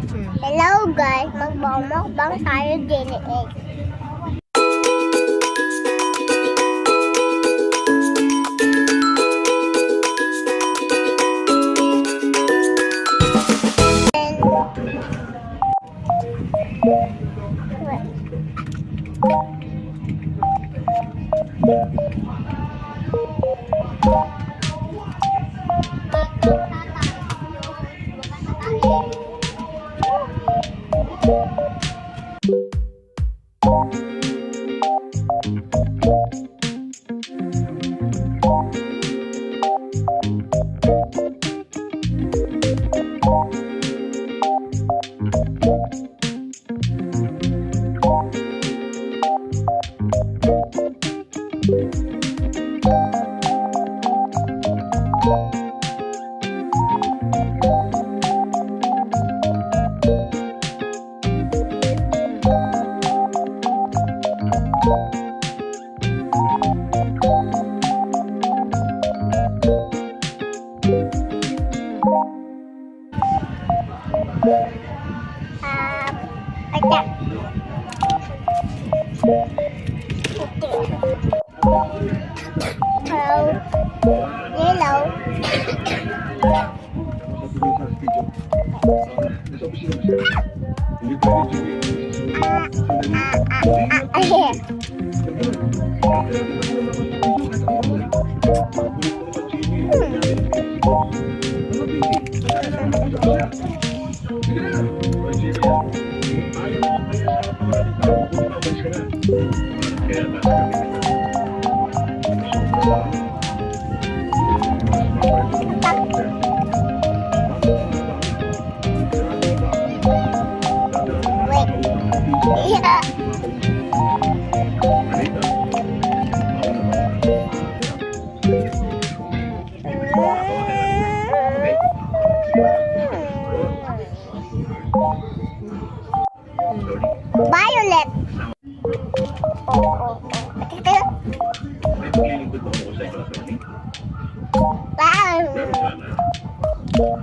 Hello guys, magbang tayo din eh. Yellow. Violet.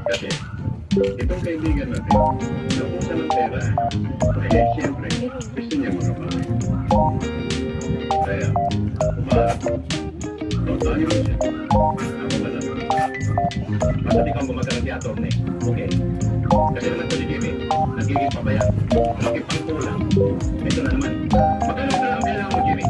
Kasi itong kaibigan natin, nakuha ng pera, eh siyempre, gusto niya makabahay. Kaya, umaharap. Tayo siya. Ako na lang. Basta di kang gumagana si attorney. Okay. Kasi naman sa ligimik, nagiging pabaya. Nakipang kulang. Ito na naman. Magkano na lang kailangan mo, Jimmy?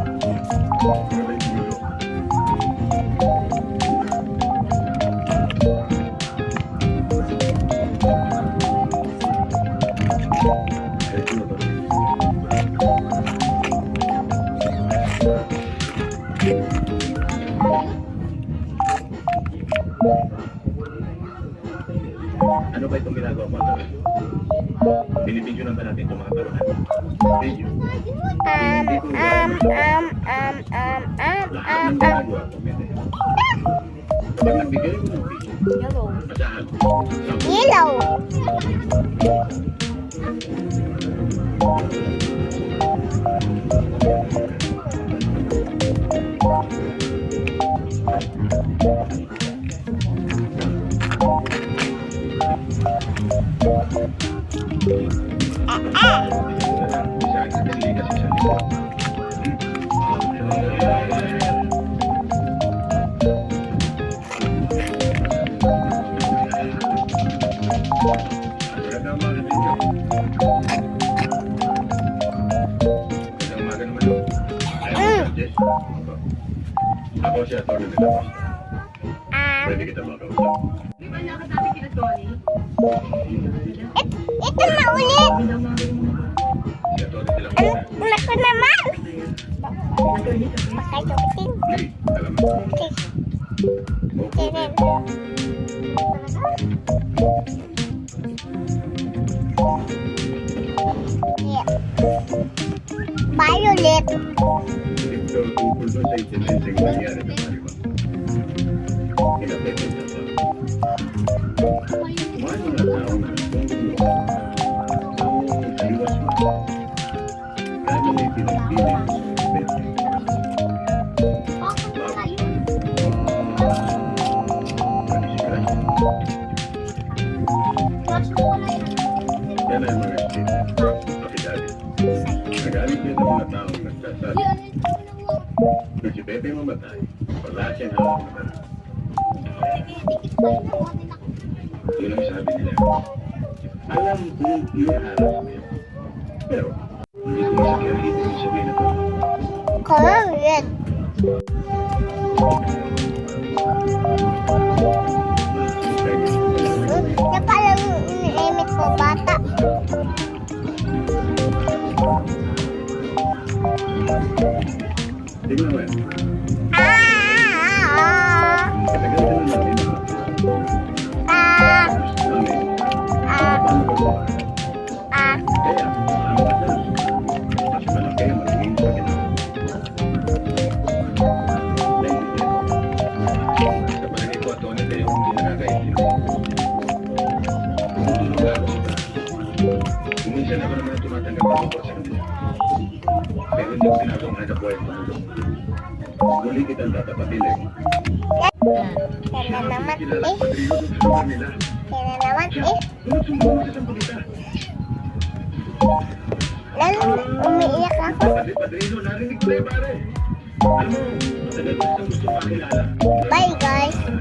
Ano ba itong ginagawa mo? Binibidyo na ba natin itong mga tarunan? Video. Lahat ng ginagawa ko, pwede. Kapag nagbigay mo ng video, masaan? Yellow. Ako siya, Tony nila. Pwede kita makausap. Di ba nakasabi kina Tony? Ito na ulit. Siya, Tony nila. Anak ko naman. Attorney kami. Pakaijukitin. Hey, alam mo. Kinin. Yeah. Violet. Ito, tungkol doon sa insidenteng nangyari na Mariman. Kinapit ito sa kumain mga tao na gumawa ng kaliwas mo. Kaya may pinagpili mo sa pwede. Yan ay mga statement. Affidavit. Nagalit niya ng mga taong nagsasabi. Kung si Pepe mamatay, wala siyang hawak na pera. Yun ang sabi nila. Alam kong iaharas mo yun. Pero, hindi ko masakyahin yung sabihin na to. Correct. Yan pala yung iniimit ko, bata. Tignan mo yan. Ah! Katagal ka na natin. Ah! Mami, Ah! paano ka ba? Ah! Kaya, ano ka dyan? Mas malaki ang magiging sa akin. Sa palagay ko, Tony, kayo hindi nakakaintindi. Tumutulong ako sa taas. Minsan ako naman ang tumatanggap ng support sa kanila. Pero hindi ko ginagawang hanap buhay ang tumulong. Muli kitang tatapatin eh. Yan na naman Kilala eh. sa patrino doon sa lugar nila. Yan na naman eh. Sunod-sunod mo sa sampagita. Lalo umiiyak ako. Padrino, narinig ko na yung pare. Alam mo, matagal ko siyang gusto makilala. Bye guys. Ay,